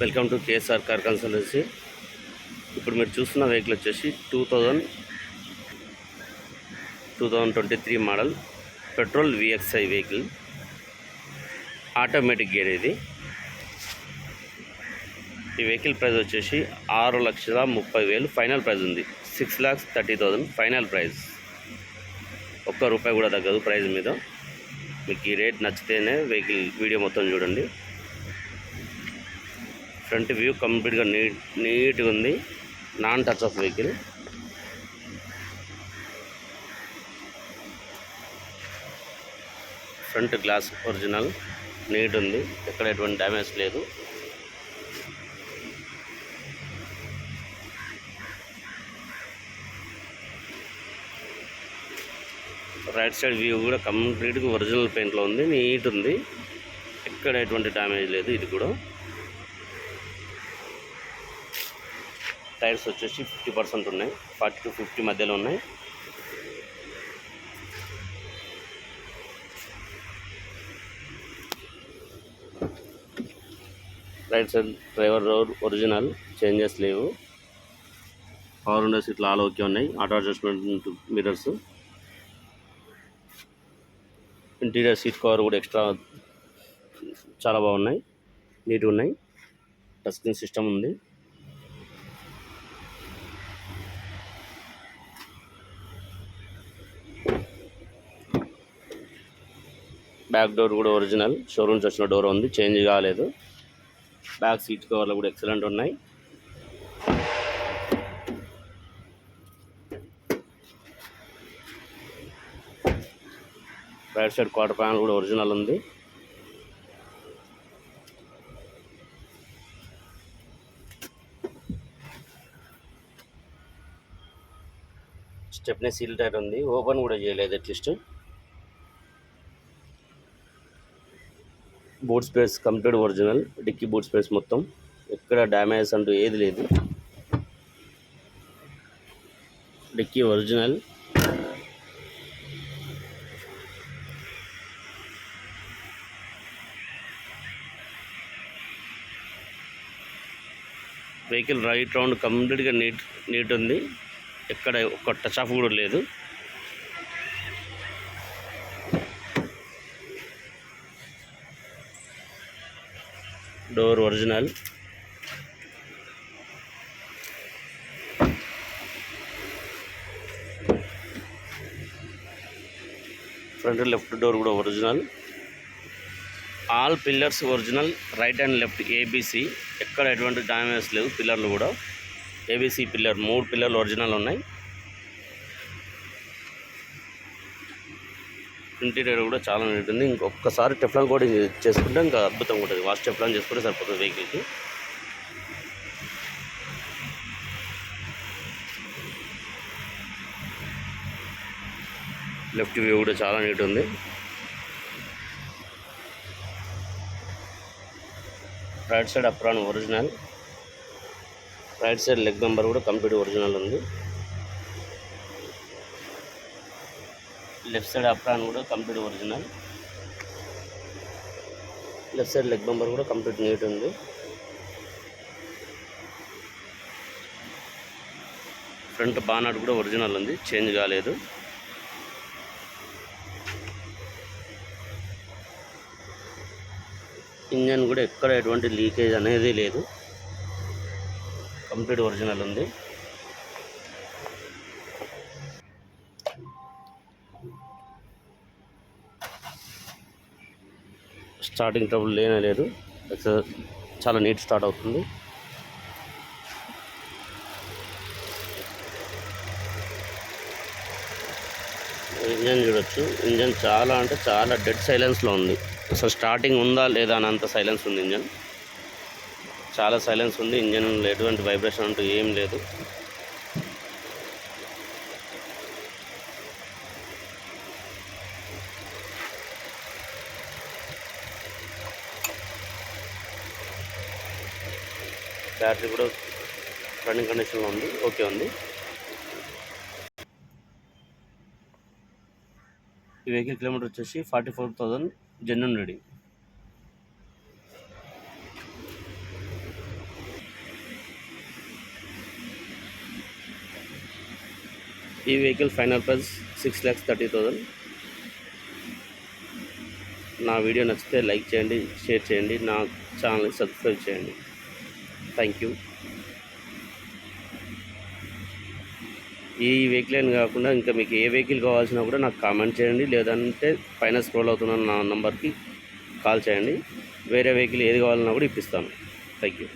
Welcome to KSR car consultancy. ఇప్పుడు మీరు చూస్తున్న వెహికల్ వచ్చేసి 2023 model petrol VXi vehicle, automatic gear. ఈ వెహికల్ ప్రైస్ వచ్చేసి 6,30,000 ఫైనల్ ప్రైస్ ఉంది. 6,30,000 ఫైనల్ ప్రైస్. ఒక్క రూపాయి కూడా తగ్గదు ప్రైస్ మీద. మీకు ఈ రేట్ నచ్చితేనే వెహికల్ వీడియో మొత్తం చూడండి. ఫ్రంట్ వ్యూ కంప్లీట్గా నీట్గా ఉంది, non touch of vehicle. Front glass original neat ఉంది, ఎక్కడ ఎటువంటి డ్యామేజ్ లేదు. రైట్ సైడ్ వ్యూ కూడా కంప్లీట్గా ఒరిజినల్ పెయింట్లో ఉంది, నీట్ ఉంది, ఎక్కడ ఎటువంటి డ్యామేజ్ లేదు. ఇది కూడా టైర్స్ వచ్చేసి 50% ఉన్నాయి, 40 to 50 మధ్యలో ఉన్నాయి. Right side driver door original, changes లేవు. పవర్ విండోస్ ఇట్లా ఆల్ ఓకే ఉన్నాయి. Auto adjustment mirrors, interior seat cover కూడా ఎక్స్ట్రా చాలా బాగున్నాయి, నీట్గా ఉన్నాయి. టచ్ స్క్రీన్ సిస్టమ్ ఉంది. బ్యాక్ డోర్ కూడా ఒరిజినల్, షోరూమ్స్ వచ్చిన డోర్ ఉంది, చేంజ్ కాలేదు. బ్యాక్ సీట్ కవర్లు కూడా ఎక్సలెంట్ ఉన్నాయి. రైట్ సైడ్ క్వార్టర్ ప్యానల్ కూడా ఒరిజినల్ ఉంది. స్టెప్నీ సీల్ టైర్ ఉంది, ఓపెన్ కూడా చేయలేదు at least. Boot space complete original, dicky boot space మొత్తం, ఎక్కడ డ్యామేజ్ అంటూ ఏది లేదు. Dickey original. Vehicle right round కంప్లీట్గా నీట్ ఉంది, ఎక్కడ ఒక్క టచ్ ఆఫ్ కూడా లేదు. Door original. Front left door కూడా original. All pillars original, right and left A B C, ఎక్కడ ఎటువంటి డ్యామేజ్ లేవు. పిల్లర్లు కూడా ఏబీసీ పిల్లర్, 3 పిల్లర్లు ఒరిజినల్ ఉన్నాయి. ఇంటీరియర్ కూడా చాలా నీట్ ఉంది. ఇంకొకసారి టెఫ్లాన్ కోటింగ్ చేసుకుంటే ఇంకా అద్భుతంగా ఉంటుంది. వాష్ టెఫ్లాన్ చేసుకుంటే సరిపోతుంది వెహికల్కి. లెఫ్ట్ వ్యూ కూడా చాలా నీట్ ఉంది. Right side apron original. Right side leg number కూడా కంప్లీట్ ఒరిజినల్ ఉంది. లెఫ్ట్ సైడ్ అప్రాన్ కూడా complete original. Left side leg number కూడా కంప్లీట్ నీట్ ఉంది. ఫ్రంట్ బానట్ కూడా ఒరిజినల్ ఉంది, చేంజ్ కాలేదు. ఇంజన్ కూడా ఎక్కడ ఎటువంటి లీకేజ్ అనేది లేదు, కంప్లీట్ ఒరిజినల్ ఉంది. స్టార్టింగ్ ట్రబుల్ లేనే లేదు, చాలా నీట్ స్టార్ట్ అవుతుంది. ఇంజన్ చూడొచ్చు, ఇంజన్ చాలా అంటే చాలా డెడ్ సైలెన్స్లో ఉంది. అసలు స్టార్టింగ్ ఉందా లేదా అని అంత సైలెన్స్ ఉంది. ఇంజన్ చాలా సైలెన్స్ ఉంది. ఇంజన్ ఎటువంటి వైబ్రేషన్ అంటూ ఏం లేదు. బ్యాటరీ కూడా రన్నింగ్ కండిషన్లో ఉంది, ఓకే ఉంది. ఈ వెహికల్ కిలోమీటర్ వచ్చేసి 44,000 జెన్యూన్ రీడింగ్. ఈ వెహికల్ ఫైనల్ ప్రైస్ 6,30,000. నా వీడియో నచ్చితే లైక్ చేయండి, షేర్ చేయండి, నా ఛానల్ని సబ్స్క్రైబ్ చేయండి. Thank you. ఈ వెహికల్ అని కాకుండా ఇంకా మీకు ఏ వెహికల్ కావాల్సినా కూడా నాకు కామెంట్ చేయండి, లేదంటే పైన స్క్రోల్ అవుతున్న నా నంబర్కి కాల్ చేయండి. వేరే వెహికల్ ఏది కావాలన్నా కూడా ఇప్పిస్తాను. Thank you.